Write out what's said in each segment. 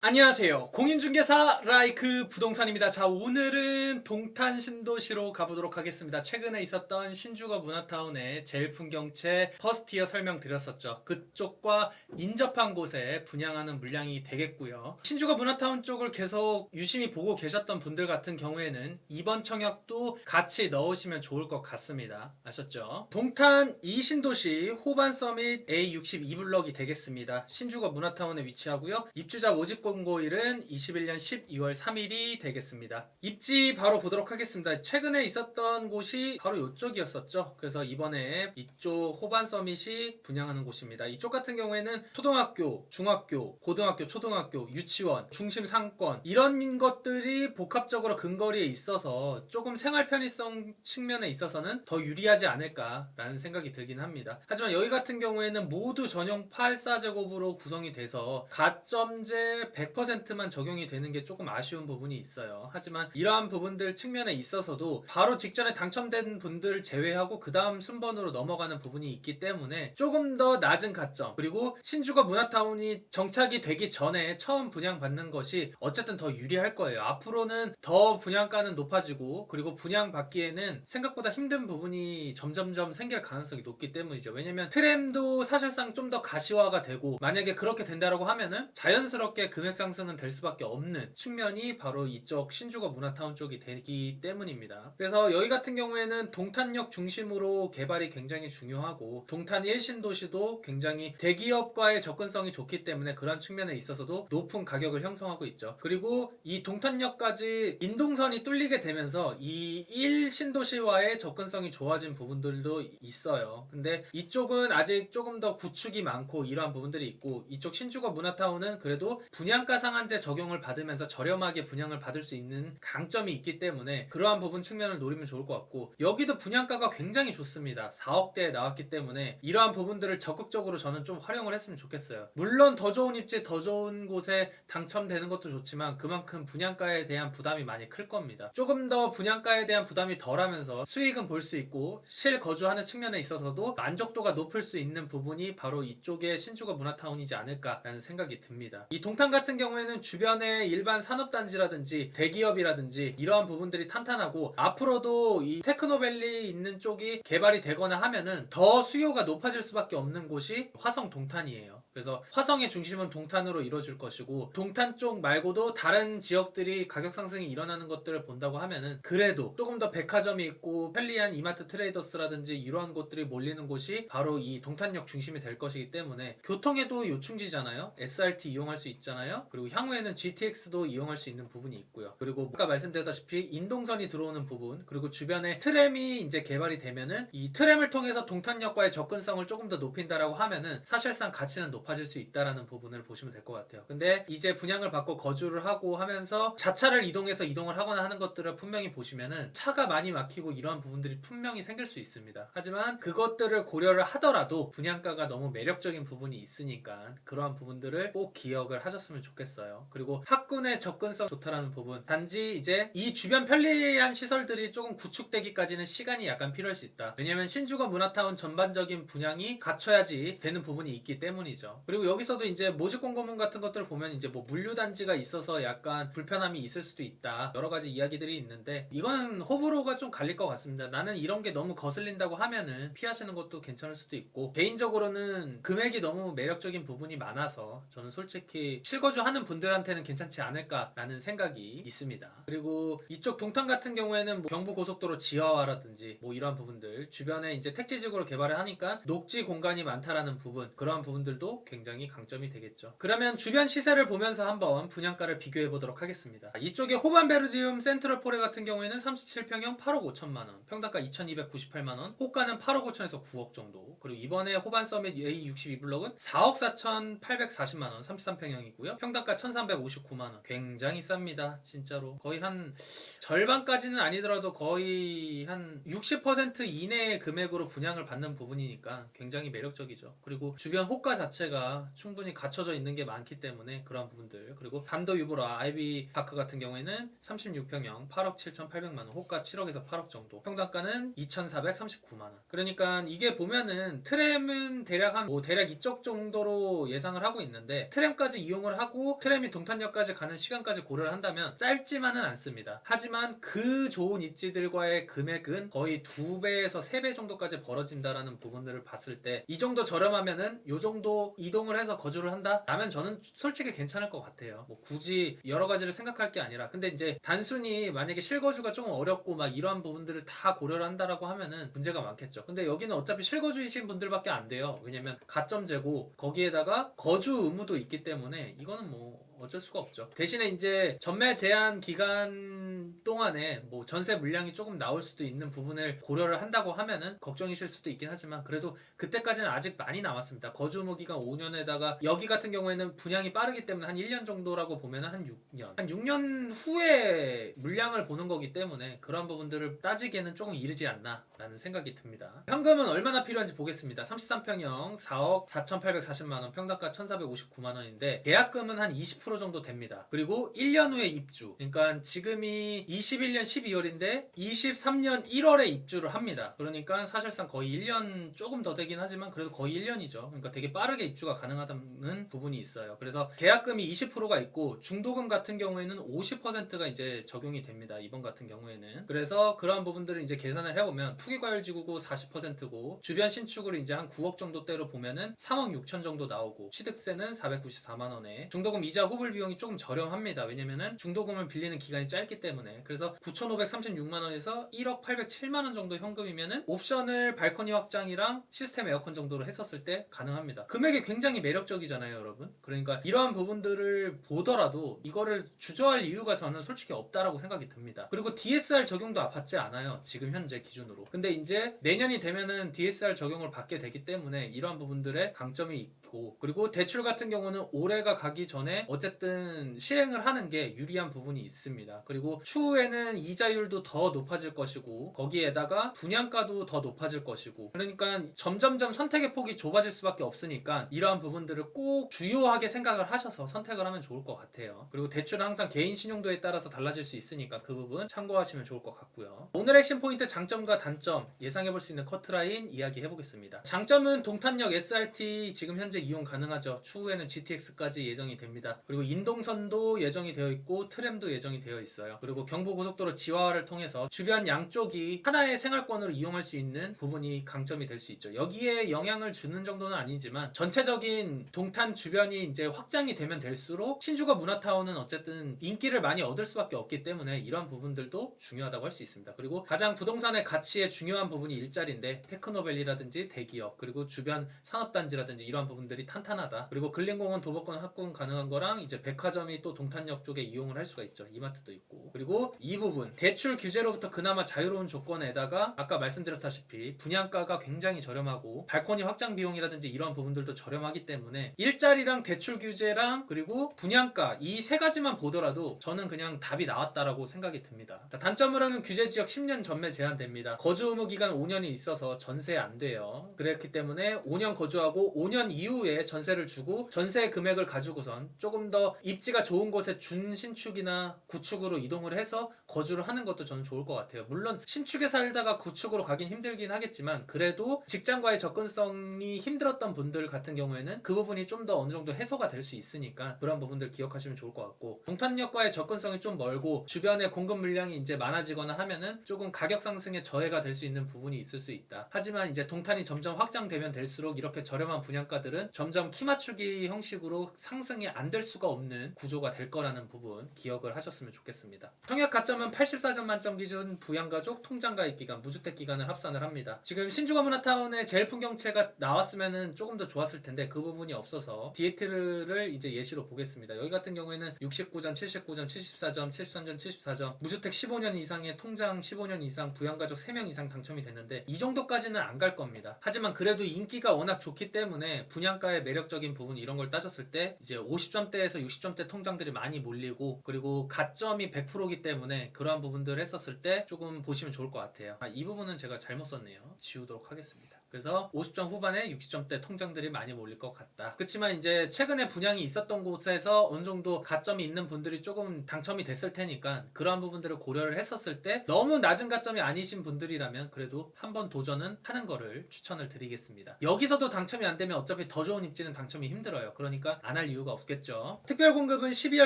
안녕하세요. 공인중개사 라이크 부동산입니다. 자, 오늘은 동탄 신도시로 가보도록 하겠습니다. 최근에 있었던 신주거 문화타운의 제일풍경채 퍼스티어 설명드렸었죠. 그쪽과 인접한 곳에 분양하는 물량이 되겠고요. 신주거 문화타운 쪽을 계속 유심히 보고 계셨던 분들 같은 경우에는 이번 청약도 같이 넣으시면 좋을 것 같습니다. 아셨죠? 동탄 이신도시 호반 서밋 A62블럭이 되겠습니다. 신주거 문화타운에 위치하고요. 입주자 모집 공고일은 21년 12월 3일이 되겠습니다. 입지 바로 보도록 하겠습니다. 최근에 있었던 곳이 바로 이쪽이었었죠. 그래서 이번에 이쪽 호반 서밋이 분양하는 곳입니다. 이쪽 같은 경우에는 초등학교, 중학교, 고등학교, 초등학교, 유치원, 중심 상권 이런 것들이 복합적으로 근거리에 있어서 조금 생활 편의성 측면에 있어서는 더 유리하지 않을까라는 생각이 들긴 합니다. 하지만 여기 같은 경우에는 모두 전용 84제곱으로 구성이 돼서 가점제 100%만 적용이 되는 게 조금 아쉬운 부분이 있어요. 하지만 이러한 부분들 측면에 있어서도 바로 직전에 당첨된 분들 제외하고 그 다음 순번으로 넘어가는 부분이 있기 때문에 조금 더 낮은 가점, 그리고 신주거 문화타운이 정착이 되기 전에 처음 분양받는 것이 어쨌든 더 유리할 거예요. 앞으로는 더 분양가는 높아지고, 그리고 분양받기에는 생각보다 힘든 부분이 점점점 생길 가능성이 높기 때문이죠. 왜냐면 트램도 사실상 좀 더 가시화가 되고, 만약에 그렇게 된다라고 하면은 자연스럽게 금액 상승은 될 수밖에 없는 측면이 바로 이쪽 신주거 문화타운 쪽이 되기 때문입니다. 그래서 여기 같은 경우에는 동탄역 중심으로 개발이 굉장히 중요하고, 동탄 1신도시도 굉장히 대기업과의 접근성이 좋기 때문에 그런 측면에 있어서도 높은 가격을 형성하고 있죠. 그리고 이 동탄역까지 인동선이 뚫리게 되면서 이 1신도시와의 접근성이 좋아진 부분들도 있어요. 근데 이쪽은 아직 조금 더 구축이 많고 이러한 부분들이 있고, 이쪽 신주거 문화타운은 그래도 분양가 상한제 적용을 받으면서 저렴하게 분양을 받을 수 있는 강점이 있기 때문에 그러한 부분 측면을 노리면 좋을 것 같고, 여기도 분양가가 굉장히 좋습니다. 4억대에 나왔기 때문에 이러한 부분들을 적극적으로 저는 좀 활용을 했으면 좋겠어요. 물론 더 좋은 입지, 더 좋은 곳에 당첨되는 것도 좋지만 그만큼 분양가에 대한 부담이 많이 클 겁니다. 조금 더 분양가에 대한 부담이 덜하면서 수익은 볼 수 있고 실거주하는 측면에 있어서도 만족도가 높을 수 있는 부분이 바로 이쪽의 신주거 문화타운이지 않을까라는 생각이 듭니다. 이 동탄 같은 경우에는 주변에 일반 산업단지라든지 대기업이라든지 이러한 부분들이 탄탄하고, 앞으로도 이 테크노밸리 있는 쪽이 개발이 되거나 하면은 더 수요가 높아질 수밖에 없는 곳이 화성 동탄이에요. 그래서 화성의 중심은 동탄으로 이루어질 것이고, 동탄 쪽 말고도 다른 지역들이 가격 상승이 일어나는 것들을 본다고 하면은 그래도 조금 더 백화점이 있고 편리한 이마트 트레이더스라든지 이러한 곳들이 몰리는 곳이 바로 이 동탄역 중심이 될 것이기 때문에 교통에도 요충지잖아요. SRT 이용할 수 있잖아요. 그리고 향후에는 GTX도 이용할 수 있는 부분이 있고요. 그리고 아까 말씀드렸다시피 인동선이 들어오는 부분, 그리고 주변에 트램이 이제 개발이 되면은 이 트램을 통해서 동탄역과의 접근성을 조금 더 높인다라고 하면은 사실상 가치는 높아질 수 있다라는 부분을 보시면 될 것 같아요. 근데 이제 분양을 받고 거주를 하고 하면서 자차를 이동해서 이동을 하거나 하는 것들을 분명히 보시면은 차가 많이 막히고 이러한 부분들이 분명히 생길 수 있습니다. 하지만 그것들을 고려를 하더라도 분양가가 너무 매력적인 부분이 있으니까 그러한 부분들을 꼭 기억을 하셨으면 좋겠어요. 그리고 학군의 접근성 좋다라는 부분, 단지 이제 이 주변 편리한 시설들이 조금 구축되기까지는 시간이 약간 필요할 수 있다. 왜냐면 신주거 문화타운 전반적인 분양이 갖춰야지 되는 부분이 있기 때문이죠. 그리고 여기서도 이제 모집 공고문 같은 것들을 보면 이제 뭐 물류단지가 있어서 약간 불편함이 있을 수도 있다, 여러 가지 이야기들이 있는데 이거는 호불호가 좀 갈릴 것 같습니다. 나는 이런 게 너무 거슬린다고 하면은 피하시는 것도 괜찮을 수도 있고, 개인적으로는 금액이 너무 매력적인 부분이 많아서 저는 솔직히 실거주 하는 분들한테는 괜찮지 않을까라는 생각이 있습니다. 그리고 이쪽 동탄 같은 경우에는 뭐 경부고속도로 지하화라든지 뭐 이러한 부분들, 주변에 이제 택지지구로 개발을 하니까 녹지 공간이 많다라는 부분, 그러한 부분들도 굉장히 강점이 되겠죠. 그러면 주변 시세를 보면서 한번 분양가를 비교해 보도록 하겠습니다. 이쪽에 호반베르디움 센트럴포레 같은 경우에는 37평형 8억 5천만원, 평당가 2298만원, 호가는 8억 5천에서 9억 정도. 그리고 이번에 호반 서밋 A62블럭은 4억 4,840만원 33평형이고요 평당가 1359만원. 굉장히 쌉니다. 진짜로 거의 한 절반까지는 아니더라도 거의 한 60% 이내의 금액으로 분양을 받는 부분이니까 굉장히 매력적이죠. 그리고 주변 호가 자체가 자재가 충분히 갖춰져 있는 게 많기 때문에 그런 부분들. 그리고 단도 유보라 아이비 파크 같은 경우에는 36평형 8억 7,800만 원, 호가 7억에서 8억 정도, 평당가는 2,439만 원. 그러니까 이게 보면은 트램은 대략 대략 이쪽 정도로 예상을 하고 있는데, 트램까지 이용을 하고 트램이 동탄역까지 가는 시간까지 고려를 한다면 짧지만은 않습니다. 하지만 그 좋은 입지들과의 금액은 거의 2배에서 3배 정도까지 벌어진다라는 부분들을 봤을 때, 이 정도 저렴하면은 요 정도 이동을 해서 거주를 한다? 라면 저는 솔직히 괜찮을 것 같아요. 뭐 굳이 여러 가지를 생각할 게 아니라, 근데 이제 단순히 만약에 실거주가 조금 어렵고 막 이러한 부분들을 다 고려를 한다라고 하면은 문제가 많겠죠. 근데 여기는 어차피 실거주이신 분들밖에 안 돼요. 왜냐면 가점제고 거기에다가 거주 의무도 있기 때문에 이거는 뭐 어쩔 수가 없죠. 대신에 이제 전매 제한 기간 동안에 뭐 전세 물량이 조금 나올 수도 있는 부분을 고려를 한다고 하면은 걱정이실 수도 있긴 하지만, 그래도 그때까지는 아직 많이 남았습니다. 거주 의무 기간 5년에다가 여기 같은 경우에는 분양이 빠르기 때문에 한 1년 정도라고 보면은 한 6년 후에 물량을 보는 거기 때문에 그런 부분들을 따지기에는 조금 이르지 않나 라는 생각이 듭니다. 현금은 얼마나 필요한지 보겠습니다. 33평형 4억 4,840만 원, 평당가 1,459만 원인데 계약금은 한 20% 정도 됩니다. 그리고 1년 후에 입주. 그러니까 지금이 21년 12월인데 23년 1월에 입주를 합니다. 그러니까 사실상 거의 1년 조금 더 되긴 하지만 그래도 거의 1년이죠. 그러니까 되게 빠르게 입주가 가능하다는 부분이 있어요. 그래서 계약금이 20%가 있고 중도금 같은 경우에는 50%가 이제 적용이 됩니다. 이번 같은 경우에는. 그래서 그러한 부분들을 이제 계산을 해보면 투기과열지구고 40%고 주변 신축을 이제 한 9억 정도대로 보면은 3억 6천 정도 나오고, 취득세는 494만 원에 중도금 이자 후불 비용이 조금 저렴합니다. 왜냐면은 중도금을 빌리는 기간이 짧기 때문에. 그래서 9,536만 원에서 1억 807만 원 정도 현금이면은 옵션을 발코니 확장이랑 시스템 에어컨 정도로 했었을 때 가능합니다. 금액이 굉장히 매력적이잖아요, 여러분. 그러니까 이러한 부분들을 보더라도 이거를 주저할 이유가 저는 솔직히 없다라고 생각이 듭니다. 그리고 DSR 적용도 받지 않아요, 지금 현재 기준으로. 근데 이제 내년이 되면은 DSR 적용을 받게 되기 때문에 이러한 부분들의 강점이 있고, 그리고 대출 같은 경우는 올해가 가기 전에 어쨌든 실행을 하는 게 유리한 부분이 있습니다. 그리고 추후에는 이자율도 더 높아질 것이고 거기에다가 분양가도 더 높아질 것이고, 그러니까 점점점 선택의 폭이 좁아질 수밖에 없으니까 이러한 부분들을 꼭 주요하게 생각을 하셔서 선택을 하면 좋을 것 같아요. 그리고 대출은 항상 개인 신용도에 따라서 달라질 수 있으니까 그 부분 참고하시면 좋을 것 같고요. 오늘 핵심 포인트 장점과 단점 예상해볼 수 있는 커트라인 이야기해보겠습니다. 장점은 동탄역 SRT 지금 현재 이용 가능하죠. 추후에는 GTX까지 예정이 됩니다. 그리고 인동선도 예정이 되어 있고 트램도 예정이 되어 있어요. 그리고 경부고속도로 지하화를 통해서 주변 양쪽이 하나의 생활권으로 이용할 수 있는 부분이 강점이 될 수 있죠. 여기에 영향을 주는 정도는 아니지만 전체적인 동탄 주변이 이제 확장이 되면 될수록 신주거 문화타운은 어쨌든 인기를 많이 얻을 수밖에 없기 때문에 이런 부분들도 중요하다고 할 수 있습니다. 그리고 가장 부동산의 가치의 중요한 부분이 일자리인데 테크노밸리라든지 대기업 그리고 주변 산업단지라든지 이러한 부분들이 탄탄하다. 그리고 근린공원 도보권 확보는 가능한 거랑 이제 백화점이 또 동탄역 쪽에 이용을 할 수가 있죠. 이마트도 있고. 그리고 이 부분 대출 규제로부터 그나마 자유로운 조건에다가 아까 말씀드렸다시피 분양가가 굉장히 저렴하고 발코니 확장 비용이라든지 이러한 부분들도 저렴하기 때문에 일자리랑 대출 규제랑 그리고 분양가 이 세 가지만 보더라도 저는 그냥 답이 나왔다라고 생각이 듭니다. 단점으로는 규제지역 10년 전매 제한됩니다. 거주 의무 기간 5년이 있어서 전세 안 돼요. 그렇기 때문에 5년 거주하고 5년 이후에 전세를 주고 전세 금액을 가지고선 조금 더 입지가 좋은 곳에 준신축이나 구축으로 이동을 해서 거주를 하는 것도 저는 좋을 것 같아요. 물론 신축에 살다가 구축으로 가긴 힘들긴 하겠지만 그래도 직장과의 접근성이 힘들었던 분들 같은 경우에는 그 부분이 좀 더 어느 정도 해소가 될 수 있으니까 그런 부분들 기억하시면 좋을 것 같고, 동탄역과의 접근성이 좀 멀고 주변에 공급 물량이 이제 많아지거나 하면은 조금 가격 상승에 저해가 될 수 있는 부분이 있을 수 있다. 하지만 이제 동탄이 점점 확장되면 될수록 이렇게 저렴한 분양가들은 점점 키 맞추기 형식으로 상승이 안 될 수가 없는 구조가 될 거라는 부분 기억을 하셨으면 좋겠습니다. 청약 가점은 84점 만점 기준 부양가족 통장가입 기간 무주택 기간을 합산을 합니다. 지금 신주거 문화타운의 제일 풍경채가 나왔으면은 조금 더 좋았을 텐데 그 부분이 없어서 디에트를 이제 예시로 보겠습니다. 여기 같은 경우에는 69점, 79점, 74점, 73점, 74점, 무주택 15년 이상의 통장 15년 이상 부양가족 3명 이상 당첨이 됐는데 이 정도까지는 안 갈 겁니다. 하지만 그래도 인기가 워낙 좋기 때문에 분양가의 매력적인 부분 이런 걸 따졌을 때 이제 50점대에서 60점대 통장들이 많이 몰리고, 그리고 가점이 100%이기 때문에 그러한 부분들을 했었을 때 조금 보시면 좋을 것 같아요. 이 부분은 제가 잘못 썼네요. 지우도록 하겠습니다. 그래서 50점 후반에 60점대 통장들이 많이 몰릴 것 같다. 그렇지만 이제 최근에 분양이 있었던 곳에서 어느 정도 가점이 있는 분들이 조금 당첨이 됐을 테니까 그러한 부분들을 고려를 했었을 때 너무 낮은 가점이 아니신 분들이라면 그래도 한번 도전은 하는 거를 추천을 드리겠습니다. 여기서도 당첨이 안 되면 어차피 더 좋은 입지는 당첨이 힘들어요. 그러니까 안 할 이유가 없겠죠. 특별 공급은 12월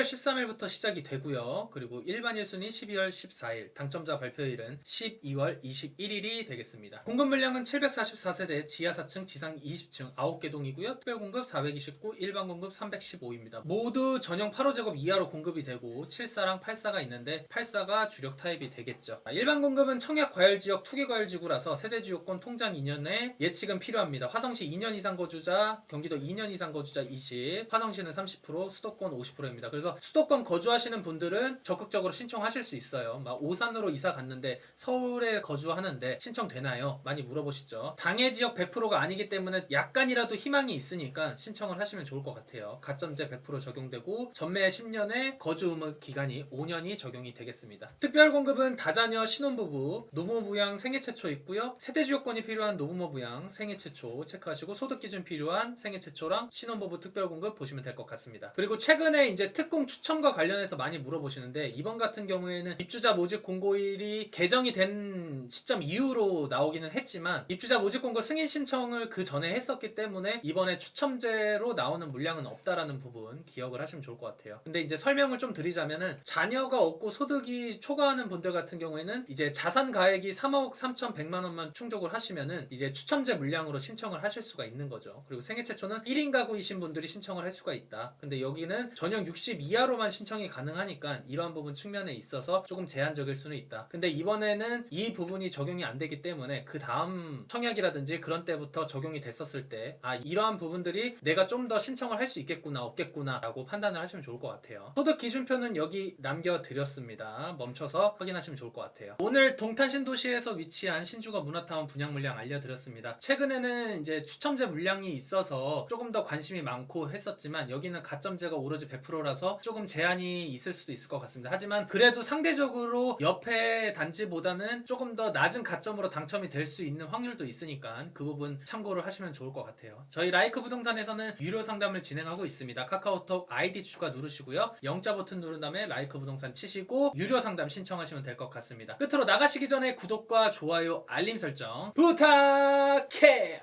13일부터 시작이 되고요. 그리고 일반 1순위 12월 14일, 당첨자 발표일은 12월 21일이 되겠습니다. 공급 물량은 744세대, 지하 4층, 지상 20층 9개 동이고요. 특별 공급 429, 일반 공급 315입니다. 모두 전용 8호제곱 이하로 공급이 되고 74랑 84가 있는데 84가 주력 타입이 되겠죠. 일반 공급은 청약 과열지역 투기과열지구라서 세대주 요건 통장 2년에 예측은 필요합니다. 화성시 2년 이상 거주자, 경기도 2년 이상 거주자 20, 화성시는 30%, 수도권 50%입니다. 그래서 수도권 거주하시는 분들은 적극적으로 신청하실 수 있어요. 막 오산으로 이사 갔는데 서울에 거주하는데 신청되나요? 많이 물어보시죠. 당해 지역 100%가 아니기 때문에 약간이라도 희망이 있으니까 신청을 하시면 좋을 것 같아요. 가점제 100% 적용되고 전매 10년에 거주 의무 기간이 5년이 적용이 되겠습니다. 특별 공급은 다자녀 신혼부부, 노무부양 생애 최초 있고요. 세대주 요건이 필요한 노부모 부양 생애 최초 체크하시고 소득 기준 필요한 생애 최초랑 신혼부부 특별 공급 보시면 될 것 같습니다. 그리고 최근에 이제 특공 추첨과 관련해서 많이 물어보시는데 이번 같은 경우에는 입주자 모집 공고일이 개정이 된 시점 이후로 나오기는 했지만 입주자 모집 공고 승인 신청을 그 전에 했었기 때문에 이번에 추첨제로 나오는 물량은 없다라는 부분 기억을 하시면 좋을 것 같아요. 근데 이제 설명을 좀 드리자면은 자녀가 없고 소득이 초과하는 분들 같은 경우에는 이제 자산 가액이 3억 3,100만 원만 충족을 하시면은 이제 추첨제 물량으로 신청을 하실 수가 있는 거죠. 그리고 생애 최초는 1인 가구이신 분들이 신청을 할 수가 있다. 근데 여기는 전용 60 이하로만 신청이 가능하니까 이러한 부분 측면에 있어서 조금 제한적일 수는 있다. 근데 이번에는 이 부분이 적용이 안 되기 때문에 그 다음 청약이라든지 그런 때부터 적용이 됐었을 때 이러한 부분들이 내가 좀 더 신청을 할 수 있겠구나 없겠구나 라고 판단을 하시면 좋을 것 같아요. 소득 기준표는 여기 남겨드렸습니다. 멈춰서 확인하시면 좋을 것 같아요. 오늘 동탄 신도시에서 위치한 신주거 문화타운 분양 물량 알려드렸습니다. 최근에는 이제 추첨제 물량이 있어서 조금 더 관심이 많고 했었지만 여기는 가점제가 오로지 100%라서 조금 제한이 있을 수도 있을 것 같습니다. 하지만 그래도 상대적으로 옆에 단지보다는 조금 더 낮은 가점으로 당첨이 될 수 있는 확률도 있으니까 그 부분 참고를 하시면 좋을 것 같아요. 저희 라이크 부동산에서는 유료 상담을 진행하고 있습니다. 카카오톡 아이디 추가 누르시고요. 영자 버튼 누른 다음에 라이크 부동산 치시고 유료 상담 신청하시면 될 것 같습니다. 끝으로 나가시기 전에 구독과 좋아요 알림 설정 부탁해요.